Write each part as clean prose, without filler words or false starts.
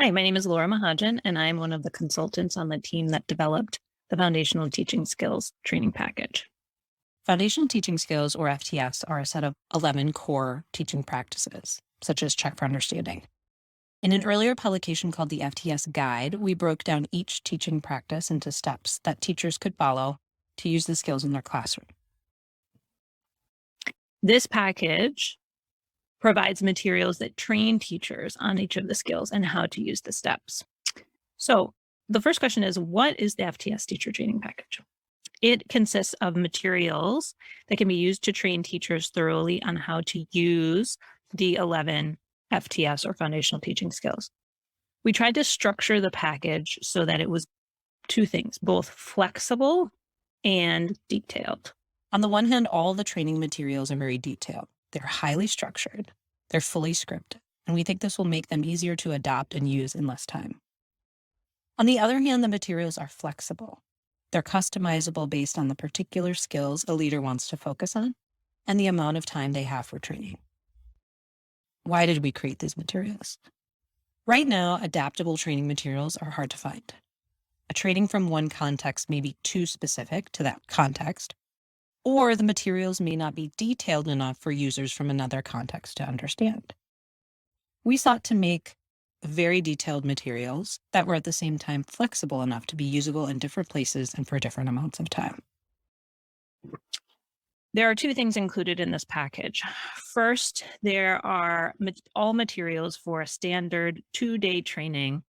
Hi, my name is Laura Mahajan, and I'm one of the consultants on the team that developed the Foundational Teaching Skills training package. Foundational Teaching Skills, or FTS, are a set of 11 core teaching practices, such as check for understanding. In an earlier publication called the FTS Guide, we broke down each teaching practice into steps that teachers could follow to use the skills in their classroom. This package provides materials that train teachers on each of the skills and how to use the steps. So the first question is, what is the FTS teacher training package? It consists of materials that can be used to train teachers thoroughly on how to use the 11 FTS or foundational teaching skills. We tried to structure the package so that it was two things, both flexible and detailed. On the one hand, all the training materials are very detailed. They're highly structured, they're fully scripted, and we think this will make them easier to adopt and use in less time. On the other hand, the materials are flexible. They're customizable based on the particular skills a leader wants to focus on and the amount of time they have for training. Why did we create these materials? Right now, adaptable training materials are hard to find. A training from one context may be too specific to that context, or the materials may not be detailed enough for users from another context to understand. We sought to make very detailed materials that were at the same time flexible enough to be usable in different places and for different amounts of time. There are two things included in this package. First, there are all materials for a standard 2-day training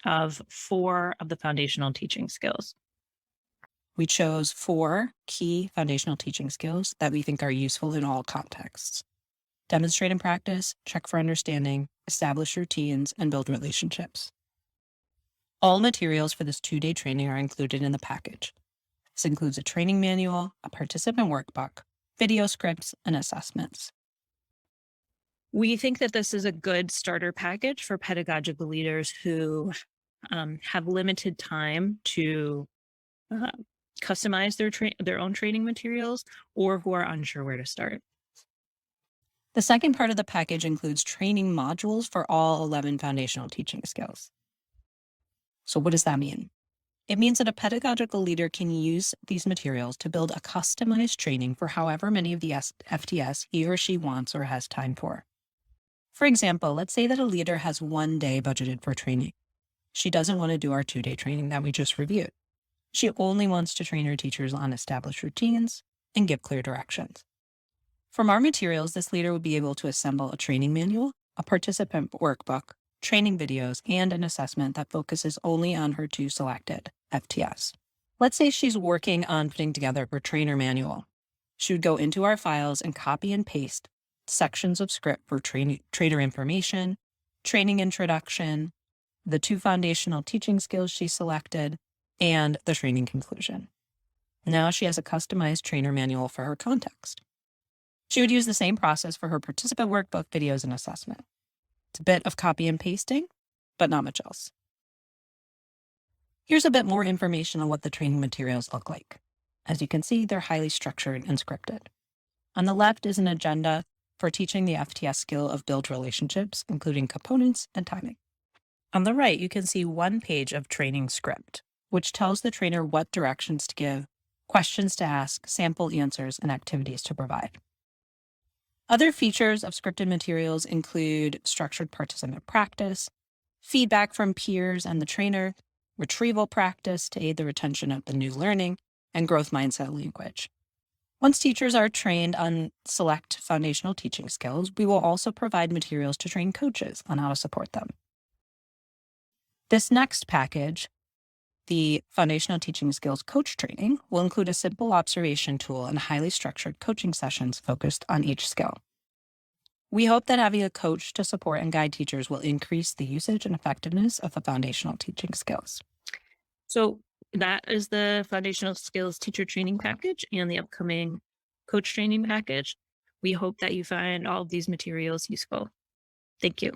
of 4 of the foundational teaching skills. We chose 4 key foundational teaching skills that we think are useful in all contexts: demonstrate and practice, check for understanding, establish routines, and build relationships. All materials for this 2-day training are included in the package. This includes a training manual, a participant workbook, video scripts, and assessments. We think that this is a good starter package for pedagogical leaders who have limited time to customize their own training materials or who are unsure where to start. The second part of the package includes training modules for all 11 foundational teaching skills. So what does that mean? It means that a pedagogical leader can use these materials to build a customized training for however many of the FTS he or she wants or has time for. For example, let's say that a leader has 1 day budgeted for training. She doesn't want to do our 2-day training that we just reviewed. She only wants to train her teachers on established routines and give clear directions. From our materials, this leader would be able to assemble a training manual, a participant workbook, training videos, and an assessment that focuses only on her 2 selected FTS. Let's say she's working on putting together her trainer manual. She would go into our files and copy and paste sections of script for trainer information, training introduction, the 2 foundational teaching skills she selected, and the training conclusion. Now she has a customized trainer manual for her context. She would use the same process for her participant workbook, videos, and assessment. It's a bit of copy and pasting, but not much else. Here's a bit more information on what the training materials look like. As you can see, they're highly structured and scripted. On the left is an agenda for teaching the FTS skill of build relationships, including components and timing. On the right, you can see 1 page of training script, which tells the trainer what directions to give, questions to ask, sample answers, and activities to provide. Other features of scripted materials include structured participant practice, feedback from peers and the trainer, retrieval practice to aid the retention of the new learning, and growth mindset language. Once teachers are trained on select foundational teaching skills, we will also provide materials to train coaches on how to support them. This next package, the Foundational Teaching Skills Coach Training, will include a simple observation tool and highly structured coaching sessions focused on each skill. We hope that having a coach to support and guide teachers will increase the usage and effectiveness of the foundational teaching skills. So that is the Foundational Skills Teacher Training Package and the upcoming Coach Training Package. We hope that you find all of these materials useful. Thank you.